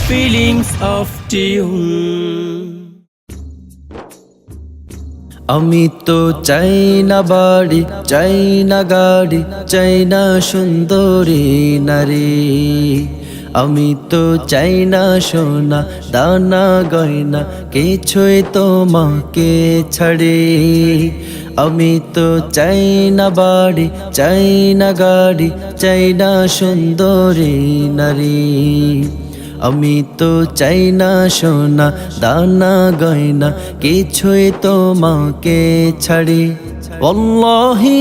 feelings of tune. আমি তো চাই না বাড়ি, চাই না গাড়ি, চাই না সুন্দরী নারী। আমি তো চাই না সোনা দানা গয়না, কিছুই তোমাকে ছাড়ে। আমি তো চাই না বাড়ি, চাই না গাড়ি, চাই না সুন্দরী নারী। আমি তো চাই না সোনা দানা গয়না, কিছুই তোমাকে ছাড়ি। ওয়াল্লাহি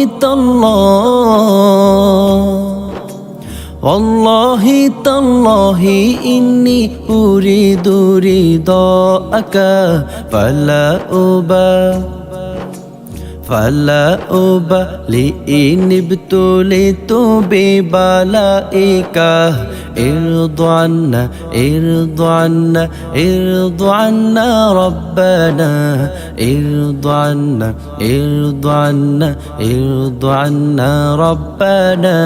ওয়াল্লাহি তাল্লাহি ইন্নী উরিদু রিদাআকা فلا أبالي إن ابتليت ببلائك. ارض عنا ارض عنا ارض عنا ربنا، ارض عنا ارض عنا ارض عنا ربنا।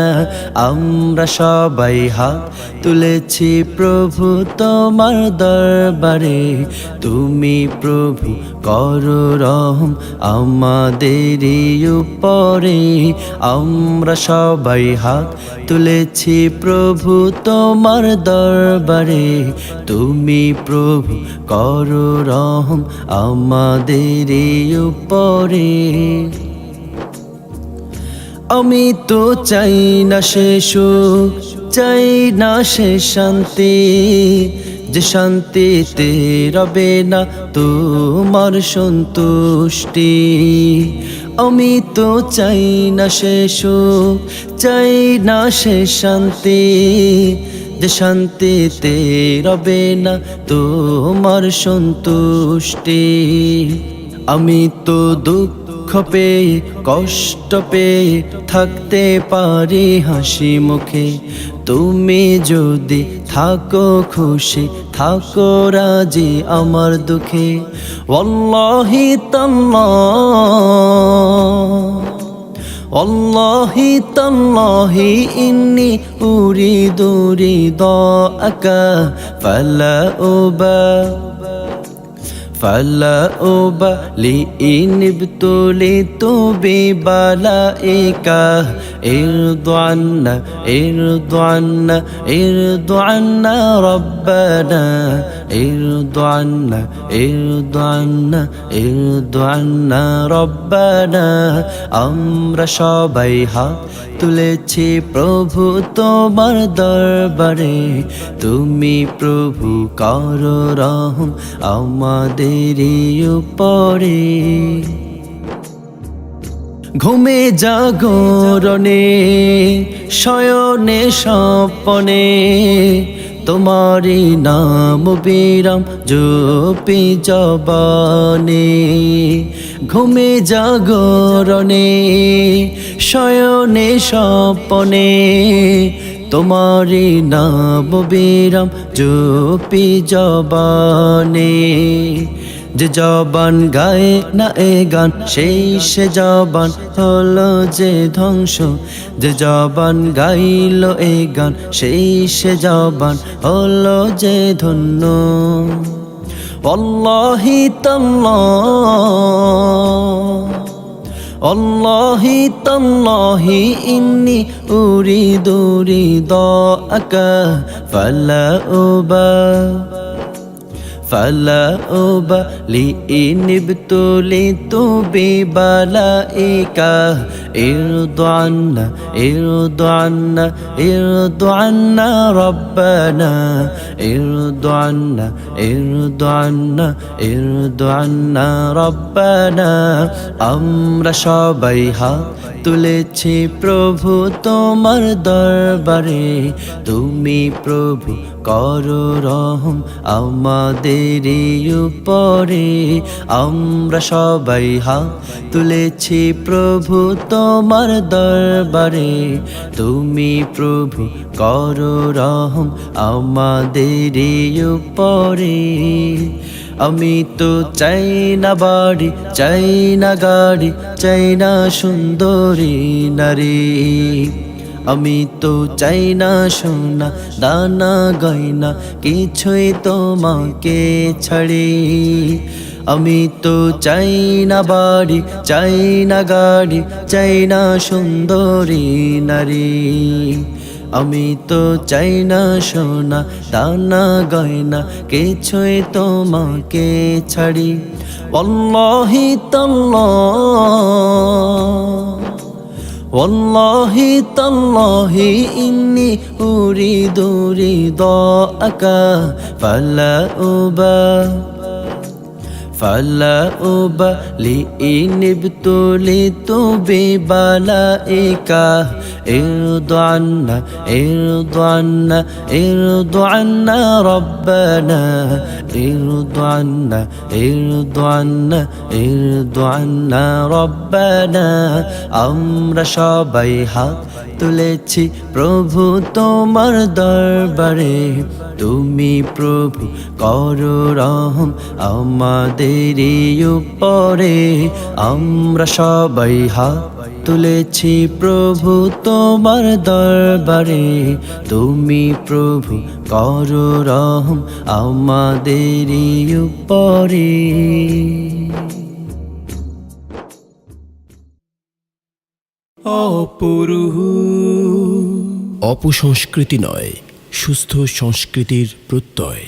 আমরা সবাই হাত তুলেছি প্রভু তোমার দরবারে, তুমি প্রভু করো রহম আমাদেরই উপরে। আমরা সবাই হাত তুলেছি প্রভু তোমার দরবারে, তুমি প্রভু করো রহম আমাদেরই উপরে। আমি তো চাই না সে সুখ, চাই না সে শান্তি, যে শান্তিতে রবে না তোমার সন্তুষ্টি। আমি তো চাই না সে সুখ, চাই না সে শান্তি, যে শান্তিতে রবে না তোমার সন্তুষ্টি। আমি তো দুঃখ পেয়ে কষ্ট পেয়ে থাকতে পারি হাসি মুখে, তুমি যদি থাকো খুশি থাকো রাজি আমার দুঃখে। ওয়াল্লাহি তাল্লাহি ইন্নী উরিদু রিদাআকা فلا أبالي إن ابتليت ببلائك. ارض عنا ارض عنا ارض عنا ربنا، ارض عنا ارض عنا ارض عنا ربنا। আমরা সবাই হাত তুলেছি প্রভু তোমার দরবারে, তুমি প্রভু করো রহম আমাদেরই উপরে। ঘুমে জাগরণে শয়নে স্বপনে, তোমারি নাম বিরাম জপি জবানে। ঘুমে জাগরণে শয়নে স্বপনে, তোমারি নাম বিরাম জপি জবানে। যে জবান গায়ে না এ গান, সেই সে জবান হলো যে ধ্বংস। যে জবান গাইল এ গান, সেই সে জবান হলো যে ধন্য। ওয়াল্লাহি তাল্লাহি ইন্নী উরিদু রিদাআকা فلا أبالي إن ابتليت ببلائك. ارض عنا ارض عنا ارض عنا ربنا، ارض عنا ارض عنا ارض عنا ربنا। আমরা সবাই হাত তুলেছি প্রভু তোমার দরবারে, তুমি প্রভু করো রহম আমাদেরই উপরে। আমরা সবাই হাত তুলেছি প্রভু তোমার দরবারে, তুমি প্রভু করো রহম আমাদেরই উপরে। আমি তো চাই না বাড়ি, চাই না গাড়ি, চাই না সুন্দরী নারী। আমি তো চাই না সোনা দানা গয়না কিছুই তোমাকে ছাড়ি আমি তো চাই না বাড়ি চাই না গাড়ি চাই না সুন্দরী নারী আমি তো চাই না সোনা দানা গয়না কিছুই তোমাকে ছাড়ি ওয়াল্লাহি তাল্লাহ ওয়াল্লাহি তাল্লাহি ইন্নী উরিদু রিদাআকা فلا أبالي إن ابتليت ببلائك ارض عنا ارض عنا ارض عنا ربنا ارض عنا ارض عنا ارض عنا ربنا আমরা সবাই হাত তুলেছি প্রভু তোমার দরবারে তুমি প্রভু করো রহম আমাদের উপরে আমরা সবাই হাত তুলেছি প্রভু তোমার দরবারে তুমি প্রভু করো রহম আমাদের উপরে। অপসংস্কৃতি নয়, সুস্থ সংস্কৃতির প্রত্যয়।